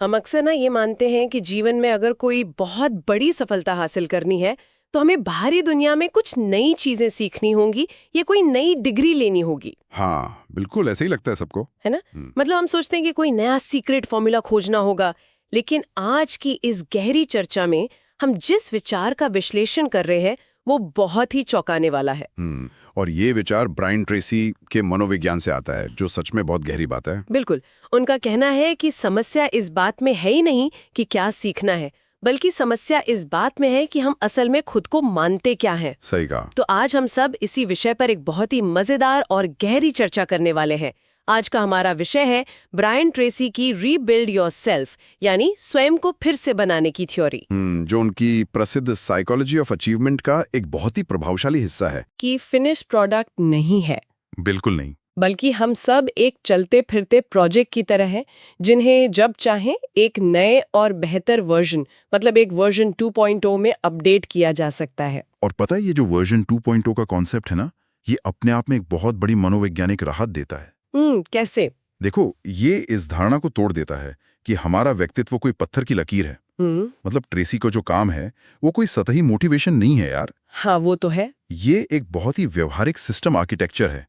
हम अक्सर ना ये मानते हैं कि जीवन में अगर कोई बहुत बड़ी सफलता हासिल करनी है तो हमें बाहरी दुनिया में कुछ नई चीजें सीखनी होंगी या कोई नई डिग्री लेनी होगी। हाँ, बिल्कुल ऐसे ही लगता है सबको, है ना। मतलब हम सोचते हैं कि कोई नया सीक्रेट फॉर्मूला खोजना होगा, लेकिन आज की इस गहरी चर्चा में हम जिस विचार का विश्लेषण कर रहे हैं वो बहुत ही चौंकाने वाला है। और ये विचार ब्रायन ट्रेसी के मनोविज्ञान से आता है, जो सच में बहुत गहरी बात है। बिल्कुल। उनका कहना है कि समस्या इस बात में है ही नहीं कि क्या सीखना है, बल्कि समस्या इस बात में है कि हम असल में खुद को मानते क्या हैं। सही कहा। तो आज हम सब इसी विषय पर एक बहुत ही मजेदार और गहरी चर्चा करने वाले हैं। आज का हमारा विषय है ब्रायन ट्रेसी की रीबिल्ड योरसेल्फ, यानी स्वयं को फिर से बनाने की थ्योरी, जो उनकी प्रसिद्ध साइकोलॉजी ऑफ अचीवमेंट का एक बहुत ही प्रभावशाली हिस्सा है। कि फिनिश प्रोडक्ट नहीं है, बिल्कुल नहीं, बल्कि हम सब एक चलते फिरते प्रोजेक्ट की तरह हैं, जिन्हें जब चाहें एक नए और बेहतर वर्जन, मतलब एक वर्जन 2.0 में अपडेट किया जा सकता है। और पता है, ये जो वर्जन 2.0 का कॉन्सेप्ट है ना, ये अपने आप में एक बहुत बड़ी मनोवैज्ञानिक राहत देता है। कैसे? देखो, ये इस धारणा को तोड़ देता है कि हमारा व्यक्तित्व कोई पत्थर की लकीर है। मतलब ट्रेसी को जो काम है वो कोई सतही मोटिवेशन नहीं है यार। हाँ, वो तो है। ये एक बहुत ही व्यवहारिक सिस्टम आर्किटेक्चर है।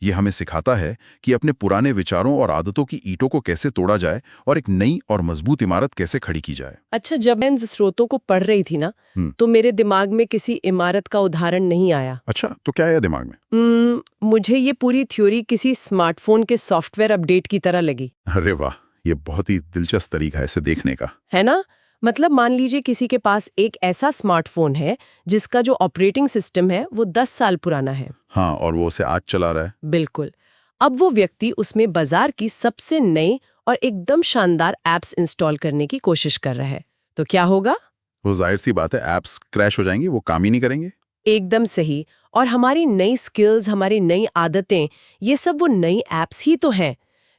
ये हमें सिखाता है कि अपने पुराने विचारों और आदतों की ईंटों को कैसे तोड़ा जाए और एक नई और मजबूत इमारत कैसे खड़ी की जाए। अच्छा, जब मैं इन स्रोतों को पढ़ रही थी ना, तो मेरे दिमाग में किसी इमारत का उदाहरण नहीं आया। अच्छा, तो क्या आया दिमाग में? मुझे ये पूरी थ्योरी किसी स्मार्टफोन के सॉफ्टवेयर अपडेट की तरह लगी। अरे वाह, ये बहुत ही दिलचस्प तरीका है इसे देखने का। है ना। मतलब मान लीजिए किसी के पास एक ऐसा स्मार्टफोन है जिसका जो ऑपरेटिंग सिस्टम है वो 10 साल पुराना है। हाँ, और वो उसे आज चला रहा है। बिल्कुल। अब वो व्यक्ति उसमें बाजार की सबसे नई और एकदम शानदार एप्स इंस्टॉल करने की कोशिश कर रहा है, तो क्या होगा? वो जाहिर सी बात है, एप्स क्रैश हो जाएंगी, वो काम ही नहीं करेंगे। एकदम सही। और हमारी नई स्किल्स, हमारी नई आदतें, ये सब वो नई एप्स ही तो हैं।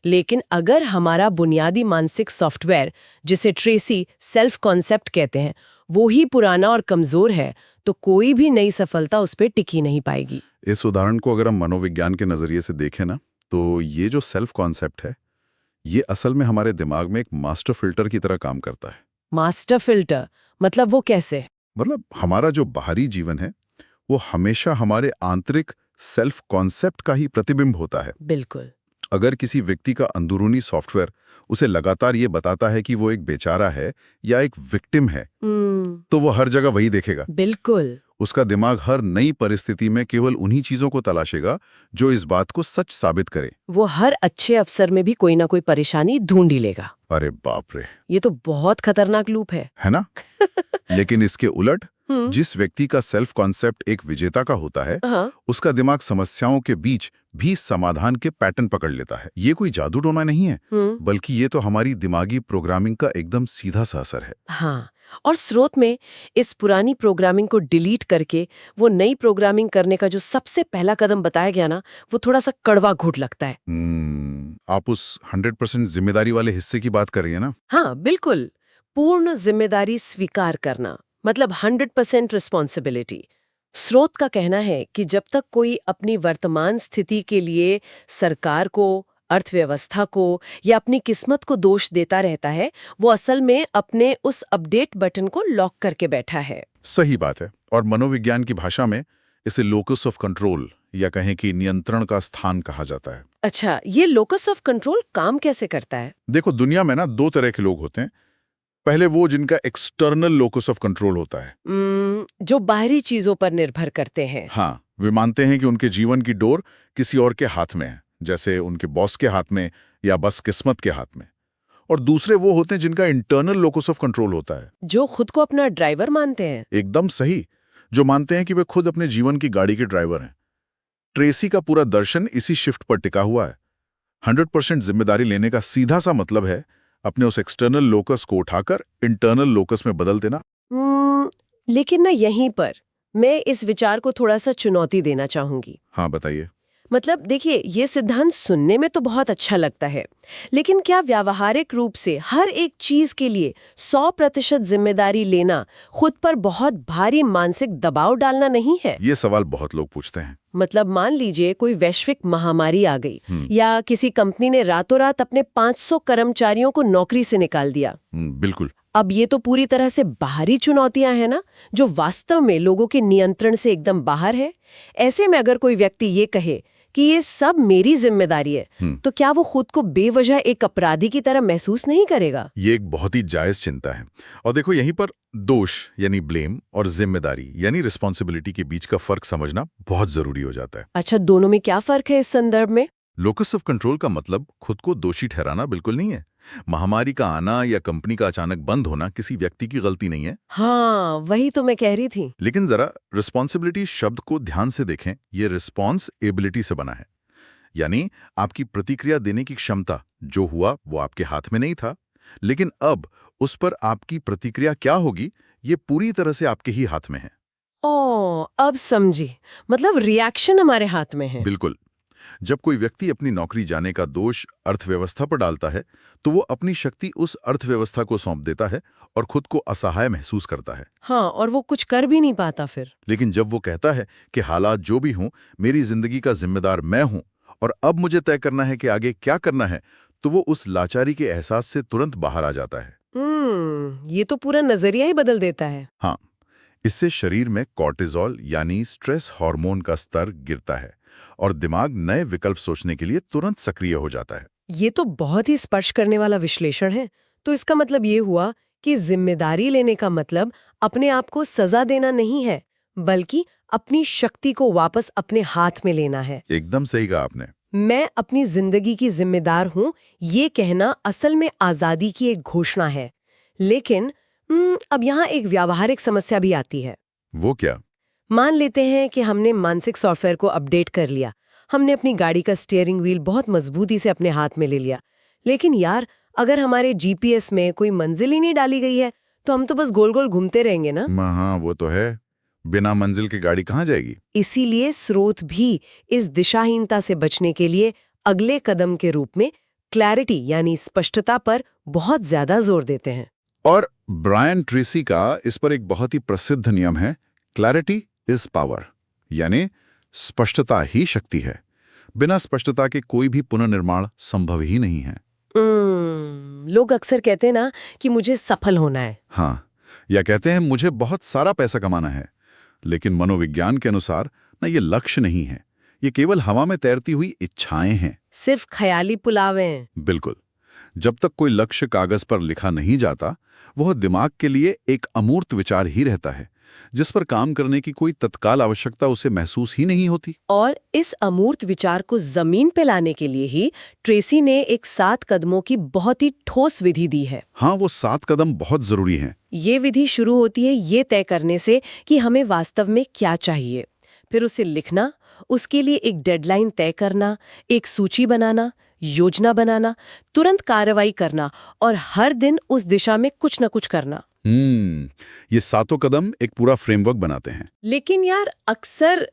लेकिन अगर हमारा बुनियादी मानसिक सॉफ्टवेयर, जिसे ट्रेसी सेल्फ कॉन्सेप्ट कहते हैं, वो ही पुराना और कमजोर है, तो कोई भी नई सफलता उस पर टिकी नहीं पाएगी। इस उदाहरण को अगर हम मनोविज्ञान के नजरिए से देखें ना, तो ये जो सेल्फ कॉन्सेप्ट है, ये असल में हमारे दिमाग में एक मास्टर फिल्टर की तरह काम करता है। मास्टर फिल्टर मतलब वो कैसे? मतलब हमारा जो बाहरी जीवन है वो हमेशा हमारे आंतरिक सेल्फ कॉन्सेप्ट का ही प्रतिबिंब होता है। बिल्कुल। अगर किसी व्यक्ति का अंदरूनी सॉफ्टवेयर उसे लगातार ये बताता है कि वो एक बेचारा है या एक विक्टिम है, तो वो हर जगह वही देखेगा। बिल्कुल। उसका दिमाग हर नई परिस्थिति में केवल उन्हीं चीजों को तलाशेगा जो इस बात को सच साबित करे। वो हर अच्छे अवसर में भी कोई ना कोई परेशानी ढूंढ ही लेगा। अरे बाप रे, ये तो बहुत खतरनाक लूप है ना? लेकिन इसके उलट जिस व्यक्ति का सेल्फ कॉन्सेप्ट एक विजेता का होता है, उसका दिमाग समस्याओं के बीच भी समाधान के पैटर्न पकड़ लेता है। ये कोई जादू टोना नहीं है, बल्कि ये तो हमारी दिमागी प्रोग्रामिंग का एकदम सीधा सा असर है। हाँ, और स्रोत में इस पुरानी प्रोग्रामिंग को डिलीट करके वो नई प्रोग्रामिंग करने का जो सबसे पहला कदम बताया गया ना, वो थोड़ा सा कड़वा घूट लगता है। आप उस 100% जिम्मेदारी वाले हिस्से की बात कर रही है ना? हाँ, बिल्कुल। पूर्ण जिम्मेदारी स्वीकार करना, मतलब 100% रिस्पॉन्सिबिलिटी। स्रोत का कहना है कि जब तक कोई अपनी वर्तमान स्थिति के लिए सरकार को, अर्थव्यवस्था को या अपनी किस्मत को दोष देता रहता है, वो असल में अपने उस अपडेट बटन को लॉक करके बैठा है। सही बात है। और मनोविज्ञान की भाषा में इसे लोकस ऑफ कंट्रोल या कहें कि नियंत्रण का स्थान कहा जाता है। अच्छा, ये लोकस ऑफ कंट्रोल काम कैसे करता है? देखो, दुनिया में ना दो तरह के लोग होते हैं। पहले वो जिनका एक्सटर्नल लोकस ऑफ कंट्रोल होता है, जो बाहरी चीजों पर निर्भर करते हैं। हाँ, वे मानते हैं कि उनके जीवन की डोर किसी और के हाथ में है, जैसे उनके बॉस के हाथ में या बस किस्मत के हाथ में। और दूसरे वो होते हैं जिनका इंटरनल लोकस ऑफ कंट्रोल होता है, जो खुद को अपना ड्राइवर मानते हैं। एकदम सही, जो मानते हैं कि वे खुद अपने जीवन की गाड़ी के ड्राइवर हैं। ट्रेसी का पूरा दर्शन इसी शिफ्ट पर टिका हुआ है। 100% जिम्मेदारी लेने का सीधा सा मतलब है अपने उस एक्सटर्नल लोकस को उठाकर इंटरनल लोकस में बदल देना। लेकिन ना यहीं पर मैं इस विचार को थोड़ा सा चुनौती देना चाहूंगी। हाँ, बताइए। मतलब देखिए, ये सिद्धांत सुनने में तो बहुत अच्छा लगता है, लेकिन क्या व्यावहारिक रूप से हर एक चीज के लिए 100% जिम्मेदारी लेना खुद पर बहुत भारी मानसिक दबाव डालना नहीं है? ये सवाल बहुत लोग पूछते हैं। मतलब मान लीजिए कोई वैश्विक महामारी आ गई या किसी कंपनी ने रातों रात अपने 500 कर्मचारियों को नौकरी से निकाल दिया। बिल्कुल। अब ये तो पूरी तरह से बाहरी चुनौतियां हैं ना, जो वास्तव में लोगों के नियंत्रण से एकदम बाहर है। ऐसे में अगर कोई व्यक्ति ये कहे कि ये सब मेरी जिम्मेदारी है, तो क्या वो खुद को बेवजह एक अपराधी की तरह महसूस नहीं करेगा? ये एक बहुत ही जायज चिंता है। और देखो, यहीं पर दोष यानी ब्लेम और जिम्मेदारी यानी रिस्पॉन्सिबिलिटी के बीच का फर्क समझना बहुत जरूरी हो जाता है। अच्छा, दोनों में क्या फर्क है इस संदर्भ में? लोकस ऑफ कंट्रोल का मतलब खुद को दोषी ठहराना बिल्कुल नहीं है। महामारी का आना या कंपनी का अचानक बंद होना किसी व्यक्ति की गलती नहीं है। हाँ, वही तो मैं कह रही थी। लेकिन जरा रिस्पॉन्सिबिलिटी शब्द को ध्यान से देखें, ये रिस्पॉन्स एबिलिटी से बना है, यानी आपकी प्रतिक्रिया देने की क्षमता। जो हुआ वो आपके हाथ में नहीं था, लेकिन अब उस पर आपकी प्रतिक्रिया क्या होगी ये पूरी तरह से आपके ही हाथ में है। ओह, अब समझी। मतलब रिएक्शन हमारे हाथ में है। बिल्कुल। जब कोई व्यक्ति अपनी नौकरी जाने का दोष अर्थव्यवस्था पर डालता है, तो वो अपनी शक्ति उस अर्थव्यवस्था को सौंप देता है और खुद को असहाय महसूस करता है। हाँ, और वो कुछ कर भी नहीं पाता फिर। लेकिन जब वो कहता है कि हालात जो भी हों, मेरी जिंदगी का जिम्मेदार मैं हूं और अब मुझे तय करना है कि आगे क्या करना है, तो वो उस लाचारी के एहसास से तुरंत बाहर आ जाता है। ये तो पूरा नजरिया ही बदल देता है। हाँ, इससे शरीर में कॉर्टिजोल यानी स्ट्रेस हार्मोन का स्तर गिरता है और दिमाग नए विकल्प सोचने के लिए तुरंत सक्रिय हो जाता है। ये तो बहुत ही स्पर्श करने वाला विश्लेषण है। तो इसका मतलब ये हुआ कि जिम्मेदारी लेने का मतलब अपने आप को सजा देना नहीं है, बल्कि अपनी शक्ति को वापस अपने हाथ में लेना है। एकदम सही कहा आपने। मैं अपनी जिंदगी की जिम्मेदार हूं, ये कहना असल में आजादी की एक घोषणा है। लेकिन अब यहाँ एक व्यावहारिक समस्या भी आती है। वो क्या? मान लेते हैं कि हमने मानसिक सॉफ्टवेयर को अपडेट कर लिया, हमने अपनी गाड़ी का स्टीयरिंग व्हील बहुत मजबूती से अपने हाथ में ले लिया, लेकिन यार अगर हमारे जीपीएस में कोई मंजिल ही नहीं डाली गई है, तो हम तो बस गोल गोल घूमते रहेंगे ना। हाँ, वो तो है। बिना मंजिल की गाड़ी कहाँ जाएगी? इसीलिए स्रोत भी इस दिशाहीनता से बचने के लिए अगले कदम के रूप में क्लैरिटी यानी स्पष्टता पर बहुत ज्यादा जोर देते हैं। और ब्रायन ट्रेसी का इस पर एक बहुत ही प्रसिद्ध नियम है, क्लैरिटी इज पावर, यानी स्पष्टता ही शक्ति है। बिना स्पष्टता के कोई भी पुनर्निर्माण संभव ही नहीं है। लोग अक्सर कहते हैं ना कि मुझे सफल होना है। हाँ, या कहते हैं मुझे बहुत सारा पैसा कमाना है। लेकिन मनोविज्ञान के अनुसार ना, ये लक्ष्य नहीं है, ये केवल हवा में तैरती हुई इच्छाएं हैं, सिर्फ ख्याली पुलावे हैं। बिल्कुल। जब तक कोई लक्ष्य कागज पर लिखा नहीं जाता, वह दिमाग के लिए एक अमूर्त विचार ही रहता है, जिस पर काम करने की कोई तत्काल आवश्यकता उसे महसूस ही नहीं होती। और इस अमूर्त विचार को जमीन पे लाने के लिए ही ट्रेसी ने एक 7 कदमों की बहुत ही ठोस विधि दी है। हाँ, वो 7 कदम बहुत जरूरी हैं। ये विधि शुरू होती है ये तय करने से कि हमें वास्तव में क्या चाहिए, फिर उसे लिखना, उसके लिए एक डेडलाइन तय करना, एक सूची बनाना, योजना बनाना, तुरंत कार्रवाई करना और हर दिन उस दिशा में कुछ न कुछ करना। ये 7 कदम एक पूरा फ्रेमवर्क बनाते हैं। लेकिन यार अक्सर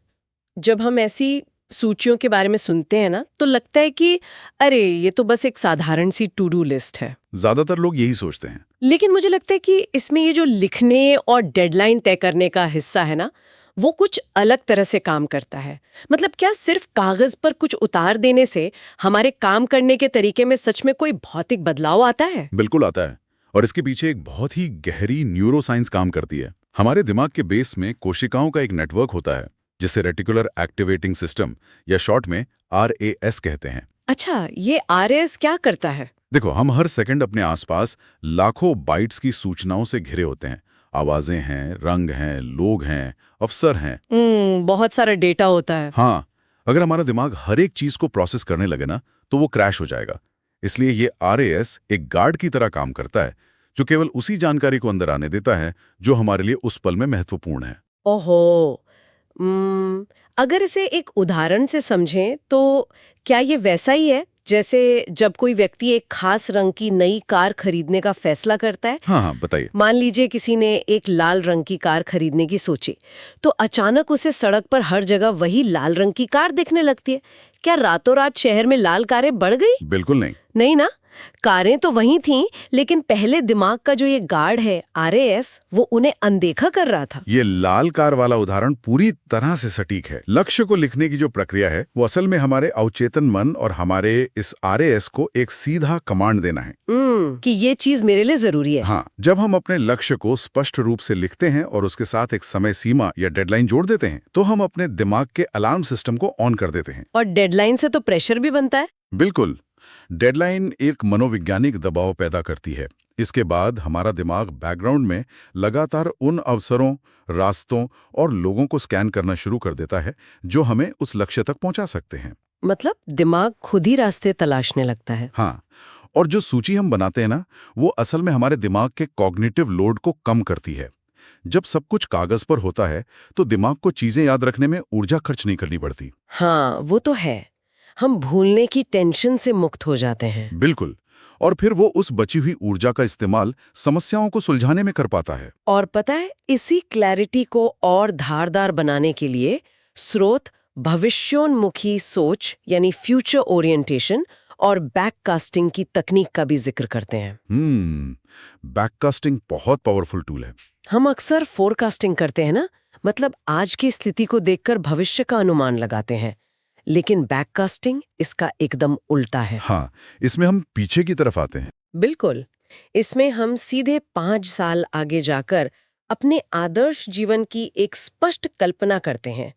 जब हम ऐसी सूचियों के बारे में सुनते हैं ना, तो लगता है कि अरे ये तो बस एक साधारण सी टू डू लिस्ट है। ज्यादातर लोग यही सोचते हैं। लेकिन मुझे लगता है कि इसमें ये जो लिखने और डेडलाइन तय करने का हिस्सा है ना, वो कुछ अलग तरह से काम करता है। मतलब क्या सिर्फ कागज पर कुछ उतार देने से हमारे काम करने के तरीके में सच में कोई भौतिक बदलाव आता है? बिल्कुल आता है, और इसके पीछे एक बहुत ही गहरी न्यूरोसाइंस काम करती है। हमारे दिमाग के बेस में कोशिकाओं का एक नेटवर्क होता है, जिसे रेटिकुलर एक्टिवेटिंग सिस्टम या शॉर्ट में RAS कहते हैं। अच्छा, ये RAS क्या करता है? देखो, हम हर सेकंड अपने आसपास लाखों बाइट्स की सूचनाओं से घिरे होते हैं। आवाजें हैं, रंग हैं, लोग हैं, अफसर हैं। बहुत सारा डेटा होता है। हाँ, अगर हमारा दिमाग हर एक चीज को प्रोसेस करने लगे ना, तो वो क्रैश हो जाएगा। इसलिए ये RAS एक गार्ड की तरह काम करता है, जो केवल उसी जानकारी को अंदर आने देता है जो हमारे लिए उस पल में महत्वपूर्ण है। ओहो, अगर इसे एक उदाहरण से समझें तो क्या ये वैसा ही है जैसे जब कोई व्यक्ति एक खास रंग की नई कार खरीदने का फैसला करता है? हाँ, बताइए। मान लीजिए किसी ने एक लाल रंग की कार खरीदने की सोची, तो अचानक उसे सड़क पर हर जगह वही लाल रंग की कार दिखने लगती है। क्या रातों रात शहर में लाल कारें बढ़ गई? बिल्कुल नहीं। नहीं ना। कारें तो वहीं थीं, लेकिन पहले दिमाग का जो ये गार्ड है आरएएस, वो उन्हें अनदेखा कर रहा था। ये लाल कार वाला उदाहरण पूरी तरह से सटीक है। लक्ष्य को लिखने की जो प्रक्रिया है वो असल में हमारे अवचेतन मन और हमारे इस आरएएस को एक सीधा कमांड देना है कि ये चीज मेरे लिए जरूरी है। हाँ, जब हम अपने लक्ष्य को स्पष्ट रूप से लिखते हैं और उसके साथ एक समय सीमा या डेडलाइन जोड़ देते हैं तो हम अपने दिमाग के अलार्म सिस्टम को ऑन कर देते हैं। और डेडलाइन से तो प्रेशर भी बनता है। बिल्कुल, डेडलाइन एक मनोवैज्ञानिक दबाव पैदा करती है। इसके बाद हमारा दिमाग बैकग्राउंड में लगातार उन अवसरों, रास्तों और लोगों को स्कैन करना शुरू कर देता है जो हमें उस लक्ष्य तक पहुंचा सकते हैं। मतलब दिमाग खुद ही रास्ते तलाशने लगता है। हाँ, और जो सूची हम बनाते हैं ना, वो असल में हमारे दिमाग के कॉग्निटिव लोड को कम करती है। जब सब कुछ कागज पर होता है तो दिमाग को चीजें याद रखने में ऊर्जा खर्च नहीं करनी पड़ती। हाँ, वो तो है। हम भूलने की टेंशन से मुक्त हो जाते हैं। बिल्कुल, और फिर वो उस बची हुई ऊर्जा का इस्तेमाल समस्याओं को सुलझाने में कर पाता है। और पता है, इसी क्लैरिटी को और धारदार बनाने के लिए स्रोत भविष्योन्मुखी सोच यानी फ्यूचर ओरिएंटेशन और बैककास्टिंग की तकनीक का भी जिक्र करते हैं। बैककास्टिंग बहुत पावरफुल टूल है। हम अक्सर फोरकास्टिंग करते हैं ना, मतलब आज की स्थिति को देखकर भविष्य का अनुमान लगाते हैं, लेकिन बैककास्टिंग इसका एकदम उल्टा है। हाँ, इसमें हम पीछे की तरफ आते हैं। बिल्कुल, इसमें हम सीधे 5 साल आगे जाकर अपने आदर्श जीवन की एक स्पष्ट कल्पना करते हैं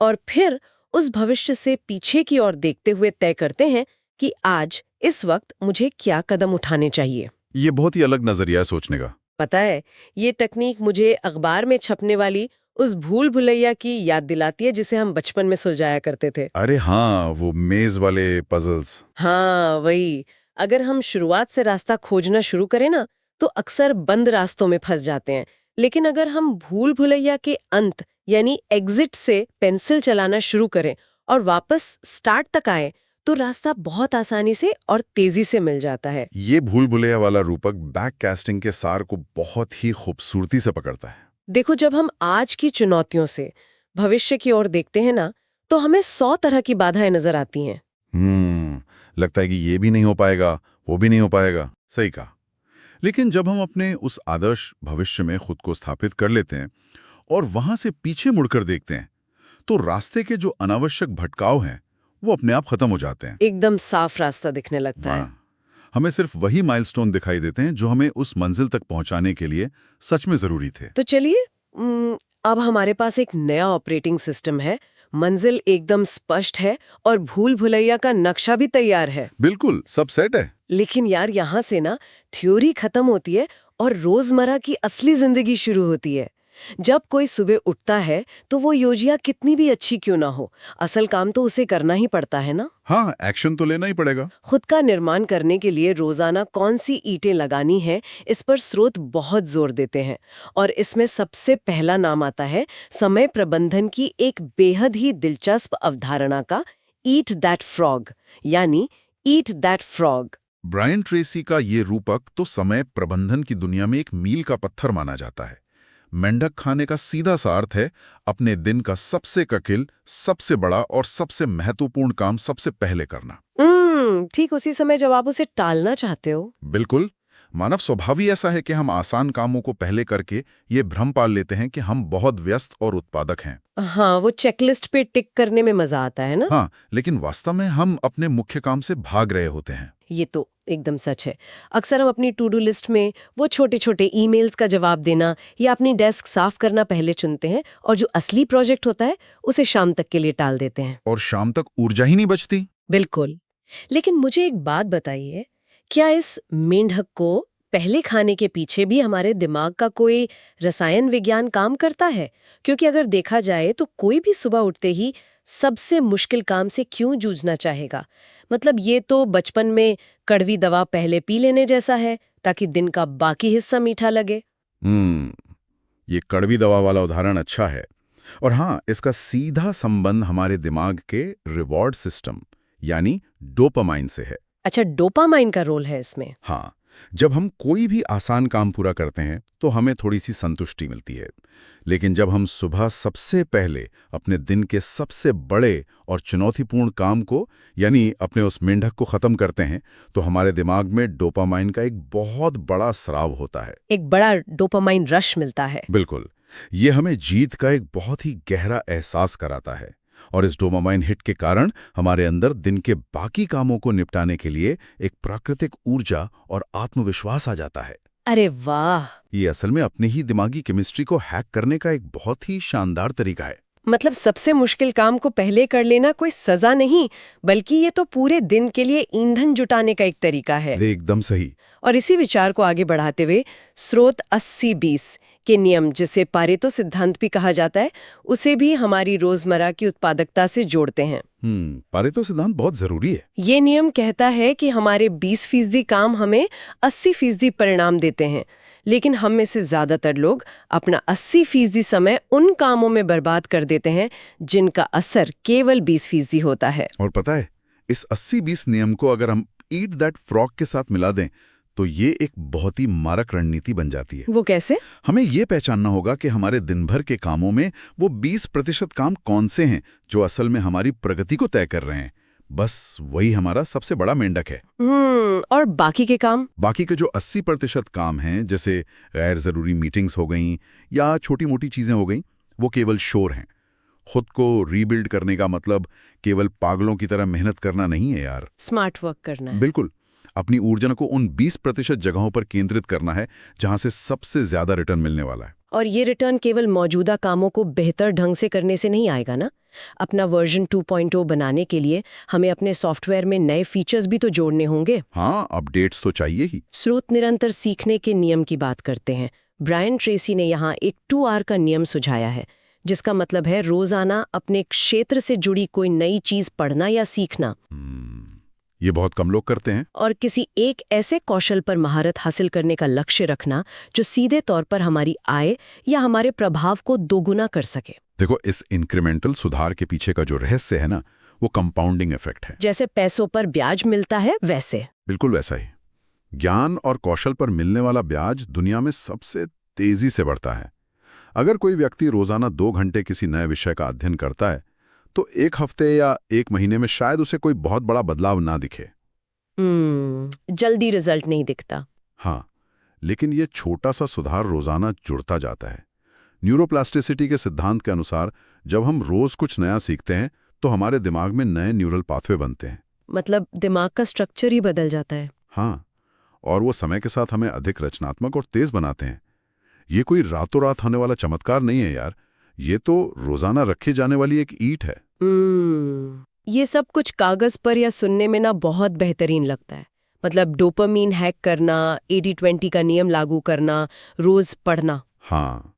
और फिर उस भविष्य से पीछे की ओर देखते हुए तय करते हैं कि आज इस वक्त मुझे क्या कदम उठाने चाहिए। ये बहुत ही अलग नजरिया है सोचने का। पता है, ये तकनीक मुझे अखबार में छपने वाली उस भूल भुलैया की याद दिलाती है जिसे हम बचपन में सुलझाया करते थे। अरे हाँ, वो मेज वाले पजल्स। हाँ, वही। अगर हम शुरुआत से रास्ता खोजना शुरू करें ना, तो अक्सर बंद रास्तों में फंस जाते हैं। लेकिन अगर हम भूल भुलैया के अंत यानी एग्जिट से पेंसिल चलाना शुरू करें और वापस स्टार्ट तक आए, तो रास्ता बहुत आसानी से और तेजी से मिल जाता है। ये भूल भुलैया वाला रूपक बैककास्टिंग के सार को बहुत ही खूबसूरती से पकड़ता है। देखो, जब हम आज की चुनौतियों से भविष्य की ओर देखते हैं ना, तो हमें 100 तरह की बाधाएं नजर आती हैं। लगता है कि ये भी नहीं हो पाएगा, वो भी नहीं हो पाएगा। सही कहा। लेकिन जब हम अपने उस आदर्श भविष्य में खुद को स्थापित कर लेते हैं और वहां से पीछे मुड़कर देखते हैं, तो रास्ते के जो अनावश्यक भटकाव हैं, वो अपने आप खत्म हो जाते हैं। एकदम साफ रास्ता दिखने लगता है। हमें सिर्फ वही माइलस्टोन दिखाई देते हैं जो हमें उस मंजिल तक पहुंचाने के लिए सच में जरूरी थे। तो चलिए, अब हमारे पास एक नया ऑपरेटिंग सिस्टम है, मंजिल एकदम स्पष्ट है और भूल भुलैया का नक्शा भी तैयार है। बिल्कुल, सब सेट है। लेकिन यार, यहाँ से ना थ्योरी खत्म होती है और रोजमर्रा की असली जिंदगी शुरू होती है। जब कोई सुबह उठता है तो वो योजना कितनी भी अच्छी क्यों ना हो, असल काम तो उसे करना ही पड़ता है ना। हाँ, एक्शन तो लेना ही पड़ेगा। खुद का निर्माण करने के लिए रोजाना कौन सी ईंटें लगानी है, इस पर स्रोत बहुत जोर देते हैं। और इसमें सबसे पहला नाम आता है समय प्रबंधन की एक बेहद ही दिलचस्प अवधारणा का, ईट दैट फ्रॉग, यानी eat that frog. Brian Tracy का ये रूपक तो समय प्रबंधन की दुनिया में एक मील का पत्थर माना जाता है। मेंढक खाने का सीधा सा अर्थ है अपने दिन का सबसे ककिल, सबसे बड़ा और सबसे महत्वपूर्ण काम सबसे पहले करना। ठीक उसी समय जब आप उसे टालना चाहते हो। बिल्कुल, मानव स्वभाव ही ऐसा है कि हम आसान कामों को पहले करके ये भ्रम पाल लेते हैं कि हम बहुत व्यस्त और उत्पादक हैं। हाँ, वो चेकलिस्ट पे टिक करने में मजा आता है ना। हाँ, लेकिन वास्तव में हम अपने मुख्य काम से भाग रहे होते हैं। ये तो एकदम सच है। अक्सर हम अपनी टू डू लिस्ट में वो छोटे छोटे ईमेल्स का जवाब देना या अपनी डेस्क साफ करना पहले चुनते हैं, और जो असली प्रोजेक्ट होता है उसे शाम तक के लिए टाल देते हैं। और शाम तक ऊर्जा ही नहीं बचती। बिल्कुल। लेकिन मुझे एक बात बताइए, क्या इस मेंढक को पहले खाने के पीछे भी हमारे दिमाग का कोई रसायन विज्ञान काम करता है? क्योंकि अगर देखा जाए तो कोई भी सुबह उठते ही सबसे मुश्किल काम से क्यों जूझना चाहेगा? मतलब ये तो बचपन में कड़वी दवा पहले पी लेने जैसा है ताकि दिन का बाकी हिस्सा मीठा लगे। ये कड़वी दवा वाला उदाहरण अच्छा है। और हाँ, इसका सीधा संबंध हमारे दिमाग के रिवॉर्ड सिस्टम यानी डोपामाइन से है। अच्छा, डोपामाइन का रोल है इसमें? हाँ, जब हम कोई भी आसान काम पूरा करते हैं तो हमें थोड़ी सी संतुष्टि मिलती है, लेकिन जब हम सुबह सबसे पहले अपने दिन के सबसे बड़े और चुनौतीपूर्ण काम को, यानी अपने उस मेंढक को खत्म करते हैं, तो हमारे दिमाग में डोपामाइन का एक बहुत बड़ा स्राव होता है। एक बड़ा डोपामाइन रश मिलता है। बिल्कुल, ये हमें जीत का एक बहुत ही गहरा एहसास कराता है, और इस डोपामाइन हिट के कारण हमारे अंदर दिन के बाकी कामों को निपटाने के लिए एक प्राकृतिक ऊर्जा और आत्मविश्वास आ जाता है। अरे वाह! ये असल में अपनी ही दिमागी केमिस्ट्री को हैक करने का एक बहुत ही शानदार तरीका है। मतलब सबसे मुश्किल काम को पहले कर लेना कोई सजा नहीं, बल्कि ये तो पूरे दिन के लिए ईंधन जुटाने का एक तरीका है। एकदम सही। और इसी विचार को आगे बढ़ाते हुए स्रोत 80-20 के नियम, जिसे पारेतो सिद्धांत भी कहा जाता है, उसे भी हमारी रोजमर्रा की उत्पादकता से जोड़ते हैं। पारेतो सिद्धांत बहुत जरूरी है। ये नियम कहता है कि हमारे 20% काम हमें 80% परिणाम देते हैं, लेकिन हम में से ज्यादातर लोग अपना 80% समय उन कामों में बर्बाद कर देते हैं जिनका असर केवल 20% होता है। और पता है, इस 80-20 नियम को अगर हम ईट दैट फ्रॉग के साथ मिला दें तो ये एक बहुत ही मारक रणनीति बन जाती है। वो कैसे? हमें ये पहचानना होगा कि हमारे दिन भर के कामों में वो 20% काम कौन से हैं जो असल में हमारी प्रगति को तय कर रहे हैं। बस वही हमारा सबसे बड़ा मेंढक है। और बाकी के काम? बाकी के जो 80% काम हैं, जैसे गैर जरूरी मीटिंग्स हो गई या छोटी मोटी चीजें हो गई, वो केवल शोर हैं। खुद को रीबिल्ड करने का मतलब केवल पागलों की तरह मेहनत करना नहीं है यार। स्मार्ट वर्क करना है। बिल्कुल, अपनी ऊर्जा को उन 20% जगहों पर केंद्रित करना है जहां से सबसे ज्यादा रिटर्न मिलने वाला है। और ये रिटर्न केवल मौजूदा कामों को बेहतर ढंग से करने से नहीं आएगा ना। अपना वर्जन 2.0 बनाने के लिए हमें अपने सॉफ्टवेयर में नए फीचर्स भी तो जोड़ने होंगे। हाँ, अपडेट्स तो चाहिए ही। स्रोत निरंतर सीखने के नियम की बात करते हैं। ब्रायन ट्रेसी ने यहाँ एक 2R का नियम सुझाया है, जिसका मतलब है रोजाना अपने क्षेत्र से जुड़ी कोई नई चीज पढ़ना या सीखना। ये बहुत कम लोग करते हैं। और किसी एक ऐसे कौशल पर महारत हासिल करने का लक्ष्य रखना जो सीधे तौर पर हमारी आय या हमारे प्रभाव को दोगुना कर सके। देखो, इस इंक्रीमेंटल सुधार के पीछे का जो रहस्य है ना, वो कंपाउंडिंग इफेक्ट है। जैसे पैसों पर ब्याज मिलता है वैसे। बिल्कुल वैसा ही ज्ञान और कौशल पर मिलने वाला ब्याज दुनिया में सबसे तेजी से बढ़ता है। अगर कोई व्यक्ति रोजाना 2 घंटे किसी नए विषय का अध्ययन करता है तो 1 हफ्ते या 1 महीने में शायद उसे कोई बहुत बड़ा बदलाव ना दिखे। जल्दी रिजल्ट नहीं दिखता। हाँ, लेकिन ये छोटा सा सुधार रोजाना जुड़ता जाता है। न्यूरोप्लास्टिसिटी के सिद्धांत के अनुसार जब हम रोज कुछ नया सीखते हैं तो हमारे दिमाग में नए न्यूरल पाथवे बनते हैं। मतलब दिमाग का स्ट्रक्चर ही बदल जाता है। हाँ, और वो समय के साथ हमें अधिक रचनात्मक और तेज बनाते हैं। ये कोई रातों रात होने वाला चमत्कार नहीं है यार, ये तो रोजाना रखी जाने वाली एक ईंट है। ये सब कुछ कागज पर या सुनने में ना बहुत बेहतरीन लगता है। मतलब डोपामीन हैक करना, 80-20 का नियम लागू करना, रोज पढ़ना। हाँ,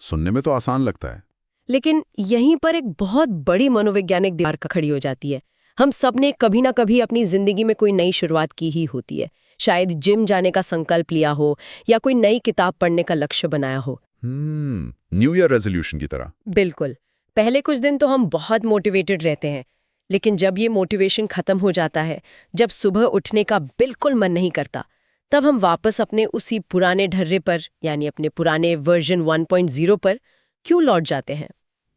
सुनने में तो आसान लगता है, लेकिन यहीं पर एक बहुत बड़ी मनोवैज्ञानिक दीवार खड़ी हो जाती है। हम सब ने कभी ना कभी अपनी जिंदगी में कोई नई शुरुआत की ही होती है। शायद जिम जाने का संकल्प लिया हो या कोई नई किताब पढ़ने का लक्ष्य बनाया हो। न्यू ईयर रेजोल्यूशन की तरह। बिल्कुल। पहले कुछ दिन तो हम बहुत मोटिवेटेड रहते हैं, लेकिन जब ये मोटिवेशन खत्म हो जाता है, जब सुबह उठने का बिल्कुल मन नहीं करता, तब हम वापस अपने उसी पुराने ढर्रे पर, यानी अपने पुराने वर्जन 1.0 पर क्यों लौट जाते हैं?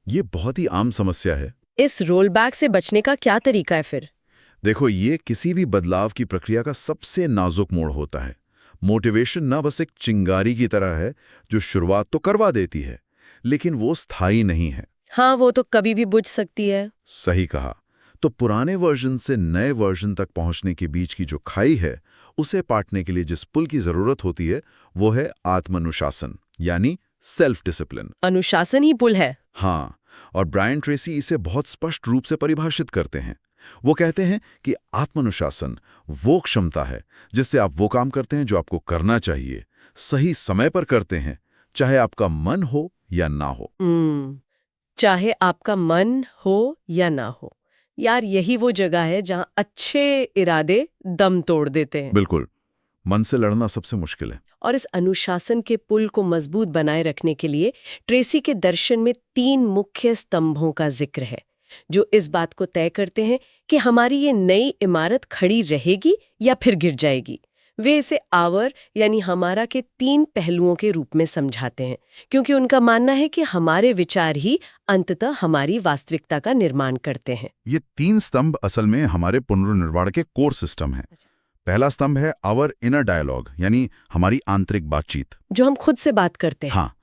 ये बहुत ही आम समस्या है। इस रोलबैक से बचने का क्या तरीका है फिर? देखो, ये किसी भी बदलाव की प्रक्रिया का सबसे नाजुक मोड़ होता है। मोटिवेशन ना बस एक चिंगारी की तरह है जो शुरुआत तो करवा देती है, लेकिन वो स्थायी नहीं है। हाँ, वो तो कभी भी बुझ सकती है। सही कहा। तो पुराने वर्जन से नए वर्जन तक पहुंचने के बीच की जो खाई है, उसे पाटने के लिए जिस पुल की जरूरत होती है, वो है आत्मानुशासन, यानी सेल्फ डिसिप्लिन। अनुशासन ही पुल है। हाँ, और ब्रायन ट्रेसी इसे बहुत स्पष्ट रूप से परिभाषित करते हैं। वो कहते हैं कि आत्मानुशासन वो क्षमता है जिससे आप वो काम करते हैं जो आपको करना चाहिए, सही समय पर करते हैं, चाहे आपका मन हो या ना हो। चाहे आपका मन हो या ना हो। यार, यही वो जगह है जहां अच्छे इरादे दम तोड़ देते हैं। बिल्कुल, मन से लड़ना सबसे मुश्किल है। और इस अनुशासन के पुल को मजबूत बनाए रखने के लिए ट्रेसी के दर्शन में 3 मुख्य स्तंभों का जिक्र है, जो इस बात को तय करते हैं कि हमारी ये नई इमारत खड़ी रहेगी या फिर गिर जाएगी। वे इसे आवर यानी हमारा के 3 पहलुओं के रूप में समझाते हैं, क्योंकि उनका मानना है कि हमारे विचार ही अंततः हमारी वास्तविकता का निर्माण करते हैं। ये 3 स्तंभ असल में हमारे पुनर्निर्माण के कोर सिस्टम हैं। पहला स्तंभ है आवर इनर डायलॉग, यानी हमारी आंतरिक बातचीत, जो हम खुद से बात करते हैं। हाँ,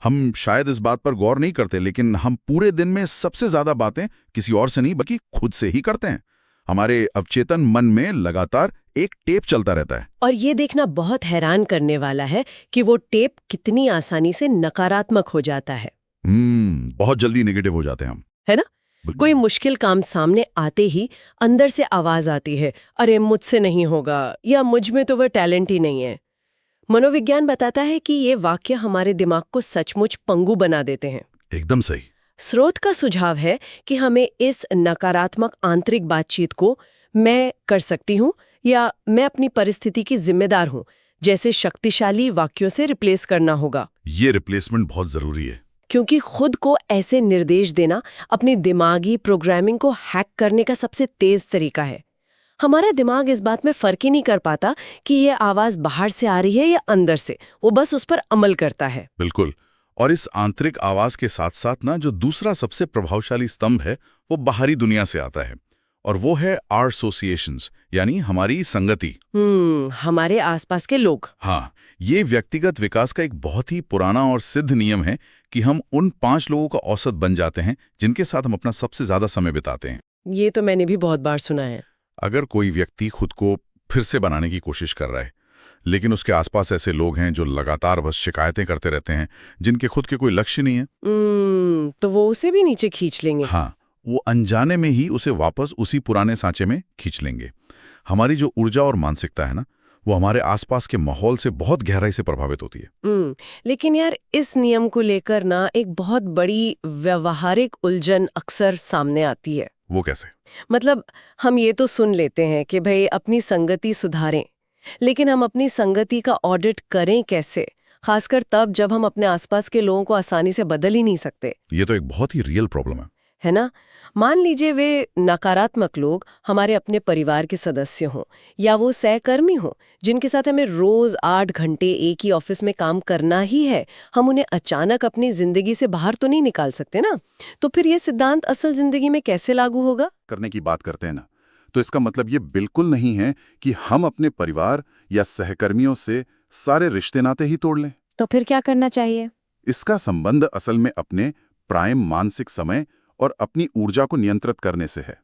हम शायद इस बात पर गौर नहीं करते, लेकिन हम पूरे दिन में सबसे ज्यादा बातें किसी और से नहीं बल्कि खुद से ही करते हैं। हमारे अवचेतन मन में लगातार एक टेप चलता रहता है। और ये देखना बहुत हैरान करने वाला है कि वो टेप कितनी आसानी से नकारात्मक हो जाता है। बहुत जल्दी नेगेटिव हो जाते हैं हम, है ना? कोई मुश्किल काम सामने आते ही अंदर से आवाज आती है, अरे मुझसे नहीं होगा, या मुझ में तो वह टैलेंट ही नहीं है। मनोविज्ञान बताता है कि ये वाक्य हमारे दिमाग को सचमुच पंगु बना देते हैं। एकदम सही। स्रोत का सुझाव है कि हमें इस नकारात्मक आंतरिक बातचीत को मैं कर सकती हूँ या मैं अपनी परिस्थिति की जिम्मेदार हूँ जैसे शक्तिशाली वाक्यों से रिप्लेस करना होगा। ये रिप्लेसमेंट बहुत जरूरी है, क्योंकि खुद को ऐसे निर्देश देना अपनी दिमागी प्रोग्रामिंग को हैक करने का सबसे तेज तरीका है। हमारा दिमाग इस बात में फर्क ही नहीं कर पाता कि ये आवाज बाहर से आ रही है या अंदर से, वो बस उस पर अमल करता है। बिल्कुल। और इस आंतरिक आवाज के साथ साथ ना, जो दूसरा सबसे प्रभावशाली स्तंभ है वो बाहरी दुनिया से आता है, और वो है आवर एसोसिएशंस, यानी हमारी संगति। हमारे आसपास के लोग। हाँ, ये व्यक्तिगत विकास का एक बहुत ही पुराना और सिद्ध नियम है कि हम उन 5 लोगों का औसत बन जाते हैं जिनके साथ हम अपना सबसे ज्यादा समय बिताते हैं। ये तो मैंने भी बहुत बार सुना है। अगर कोई व्यक्ति खुद को फिर से बनाने की कोशिश कर रहा है, लेकिन उसके आसपास ऐसे लोग हैं जो लगातार बस शिकायतें करते रहते हैं, जिनके खुद के कोई लक्ष्य नहीं है, तो वो उसे भी नीचे खींच लेंगे। हाँ, वो अनजाने में ही उसे वापस उसी पुराने सांचे में खींच लेंगे। हमारी जो ऊर्जा और मानसिकता है ना, वो हमारे आसपास के माहौल से बहुत गहराई से प्रभावित होती है। लेकिन यार, इस नियम को लेकर ना एक बहुत बड़ी व्यवहारिक उलझन अक्सर सामने आती है। वो कैसे? मतलब हम ये तो सुन लेते हैं कि भाई अपनी संगति सुधारें, लेकिन हम अपनी संगति का ऑडिट करें कैसे? खासकर तब जब हम अपने आसपास के लोगों को आसानी से बदल ही नहीं सकते। ये तो एक बहुत ही रियल प्रॉब्लम है ना? मान लीजिए वे नकारात्मक लोग हमारे अपने परिवार के सदस्य हों या वो सहकर्मी हों जिनके साथ हमें रोज 8 घंटे एक ही ऑफिस में काम करना ही है। हम उन्हें अचानक अपनी जिंदगी से बाहर तो नहीं निकाल सकते ना। तो फिर ये सिद्धांत असल जिंदगी में कैसे लागू होगा? करने की बात करते हैं ना, तो इसका मतलब ये बिल्कुल नहीं है कि हम अपने परिवार या सहकर्मियों से सारे रिश्ते नाते ही तोड़ लें। तो फिर क्या करना चाहिए? इसका संबंध असल में अपने प्राइम मानसिक समय और अपनी ऊर्जा को नियंत्रित करने से है।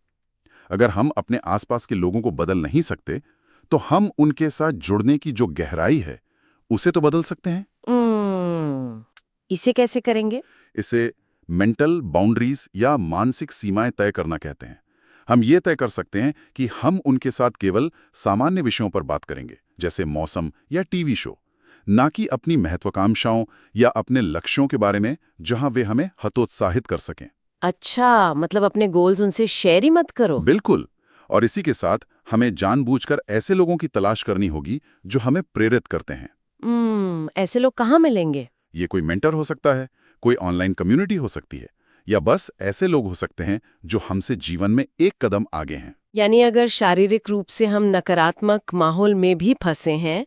अगर हम अपने आसपास के लोगों को बदल नहीं सकते, तो हम उनके साथ जुड़ने की जो गहराई है उसे तो बदल सकते हैं। इसे कैसे करेंगे? इसे मेंटल बाउंड्रीज या मानसिक सीमाएं तय करना कहते हैं। हम ये तय कर सकते हैं कि हम उनके साथ केवल सामान्य विषयों पर बात करेंगे, जैसे मौसम या टीवी शो, ना कि अपनी महत्वाकांक्षाओं या अपने लक्ष्यों के बारे में जहां वे हमें हतोत्साहित कर सकें। अच्छा, मतलब अपने गोल्स उनसे शेयर ही मत करो। बिल्कुल। और इसी के साथ हमें जानबूझकर ऐसे लोगों की तलाश करनी होगी जो हमें प्रेरित करते हैं। ऐसे लोग कहाँ मिलेंगे? ये कोई मेंटर हो सकता है, कोई ऑनलाइन कम्युनिटी हो सकती है, या बस ऐसे लोग हो सकते हैं जो हमसे जीवन में एक कदम आगे हैं। यानी अगर शारीरिक रूप से हम नकारात्मक माहौल में भी फंसे हैं,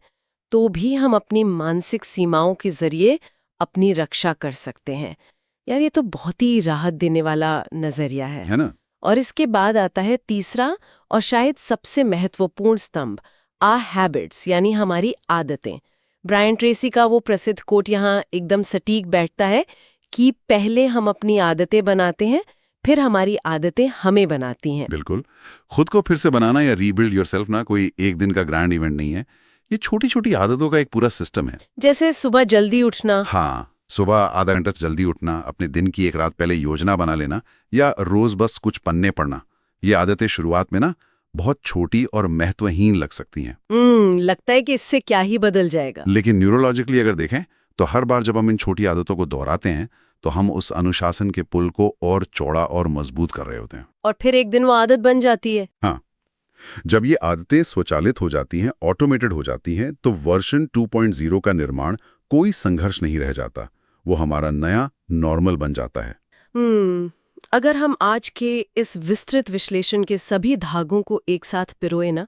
तो भी हम अपनी मानसिक सीमाओं के जरिए अपनी रक्षा कर सकते हैं। यार, ये तो बहुत ही राहत देने वाला नजरिया है ना? और इसके बाद आता है तीसरा और शायद सबसे महत्वपूर्ण स्तंभ, आवर हैबिट्स, यानी हमारी आदतें। ब्रायन ट्रेसी का वो प्रसिद्ध कोट यहाँ एकदम सटीक बैठता है कि पहले हम अपनी आदतें बनाते हैं, फिर हमारी आदतें हमें बनाती हैं। बिल्कुल। खुद को फिर से बनाना या रीबिल्ड योरसेल्फ ना कोई एक दिन का ग्रैंड इवेंट नहीं है। ये छोटी छोटी आदतों का एक पूरा सिस्टम है। जैसे सुबह जल्दी उठना। हाँ, सुबह आधा घंटा जल्दी उठना, अपने दिन की एक रात पहले योजना बना लेना, या रोज बस कुछ पन्ने पढ़ना। ये आदतें शुरुआत में ना बहुत छोटी और महत्वहीन लग सकती हैं। लगता है कि इससे क्या ही बदल जाएगा। लेकिन न्यूरोलॉजिकली अगर देखें तो हर बार जब हम इन छोटी आदतों को दोहराते हैं तो हम उस अनुशासन के पुल को और चौड़ा और मजबूत कर रहे होते हैं। और फिर एक दिन वो आदत बन जाती है। हाँ, जब ये आदतें स्वचालित हो जाती हैं, ऑटोमेटेड हो जाती हैं, तो वर्जन 2.0 का निर्माण कोई संघर्ष नहीं रह जाता। वो हमारा नया नॉर्मल बन जाता है। अगर हम आज के इस विस्तृत विश्लेषण के सभी धागों को एक साथ पिरोए ना,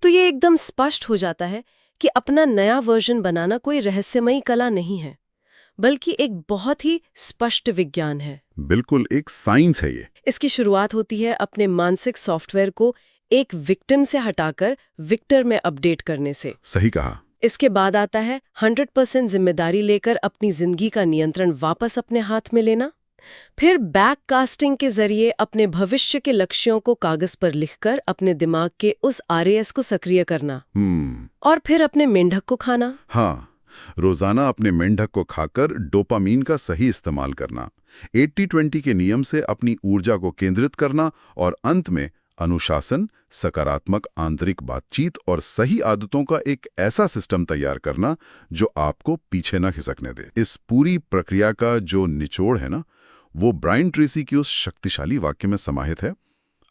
तो ये एकदम स्पष्ट हो जाता है कि अपना नया वर्जन बनाना कोई रहस्यमयी कला नहीं है, बल्कि एक बहुत ही स्पष्ट विज्ञान है। बिल्कुल एक साइंस है ये। इसकी शुरुआत होती है अपने मानसिक सॉफ्टवेयर को एक विक्टिम से हटाकर विक्टर में अपडेट करने से। सही कहा। इसके बाद आता है 100% जिम्मेदारी लेकर अपनी जिंदगी का नियंत्रण वापस अपने हाथ में लेना। फिर बैक कास्टिंग के जरिए अपने भविष्य के लक्ष्यों को कागज पर लिखकर अपने दिमाग के उस RAS को सक्रिय करना। और फिर अपने मेंढक को खाना। हाँ, रोजाना अपने मेंढक को खाकर डोपामीन का सही इस्तेमाल करना, 80-20 के नियम से अपनी ऊर्जा को केंद्रित करना और अंत में अनुशासन, सकारात्मक आंतरिक बातचीत और सही आदतों का एक ऐसा सिस्टम तैयार करना जो आपको पीछे न खिसकने दे। इस पूरी प्रक्रिया का जो निचोड़ है ना, वो ब्रायन ट्रेसी की उस शक्तिशाली वाक्य में समाहित है,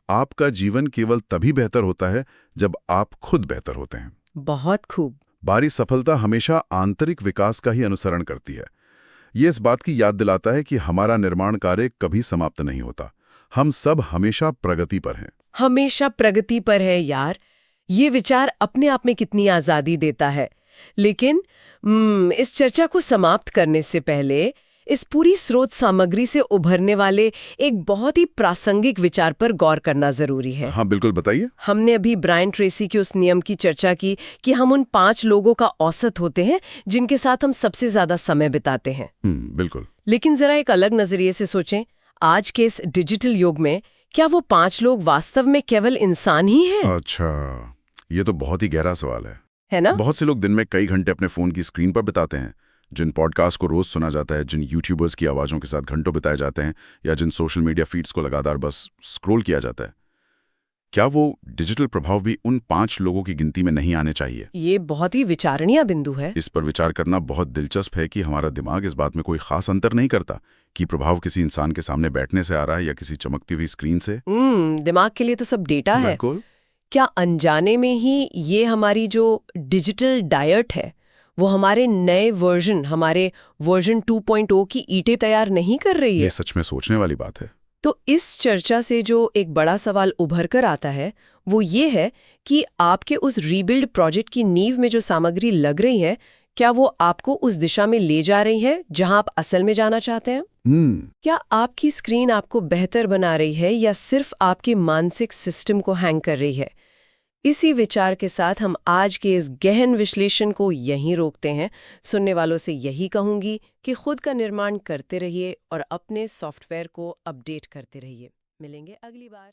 आपका जीवन केवल तभी बेहतर होता है जब आप खुद बेहतर होते हैं। बहुत खूब। बारी सफलता हमेशा आंतरिक विकास का ही अनुसरण करती है। ये इस बात की याद दिलाता है कि हमारा निर्माण कार्य कभी समाप्त नहीं होता। हम सब हमेशा प्रगति पर हैं। हमेशा प्रगति पर है यार। ये विचार अपने आप में कितनी आजादी देता है। लेकिन इस चर्चा को समाप्त करने से पहले इस पूरी स्रोत सामग्री से उभरने वाले एक बहुत ही प्रासंगिक विचार पर गौर करना जरूरी है। हाँ बिल्कुल, बताइए। हमने अभी ब्रायन ट्रेसी के उस नियम की चर्चा की कि हम उन 5 लोगों का औसत होते हैं जिनके साथ हम सबसे ज्यादा समय बिताते हैं। बिल्कुल। लेकिन जरा एक अलग नजरिए से सोचें, आज के इस डिजिटल युग में क्या वो 5 लोग वास्तव में केवल इंसान ही हैं? अच्छा, ये तो बहुत ही गहरा सवाल है ना? बहुत से लोग दिन में कई घंटे अपने फोन की स्क्रीन पर बिताते हैं। जिन पॉडकास्ट को रोज सुना जाता है, जिन यूट्यूबर्स की आवाज़ों के साथ घंटों बिताए जाते हैं, या जिन सोशल मीडिया फीड्स को लगातार बस स्क्रॉल किया जाता है, क्या वो डिजिटल प्रभाव भी उन 5 लोगों की गिनती में नहीं आने चाहिए? ये बहुत ही विचारणीय बिंदु है। इस पर विचार करना बहुत दिलचस्प है कि हमारा दिमाग इस बात में कोई खास अंतर नहीं करता कि प्रभाव किसी इंसान के सामने बैठने से आ रहा है या किसी चमकती हुई स्क्रीन से। दिमाग के लिए तो सब डेटा है। क्या अनजाने में ही ये हमारी जो डिजिटल डाइट है वो हमारे नए वर्जन, हमारे वर्जन 2.0 की ईंटें तैयार नहीं कर रही है? ये सच में सोचने वाली बात है। तो इस चर्चा से जो एक बड़ा सवाल उभर कर आता है वो ये है कि आपके उस रीबिल्ड प्रोजेक्ट की नींव में जो सामग्री लग रही है, क्या वो आपको उस दिशा में ले जा रही है जहां आप असल में जाना चाहते हैं? क्या आपकी स्क्रीन आपको बेहतर बना रही है या सिर्फ आपके मानसिक सिस्टम को हैंग कर रही है? इसी विचार के साथ हम आज के इस गहन विश्लेषण को यहीं रोकते हैं। सुनने वालों से यही कहूंगी कि खुद का निर्माण करते रहिए और अपने सॉफ्टवेयर को अपडेट करते रहिए। मिलेंगे अगली बार।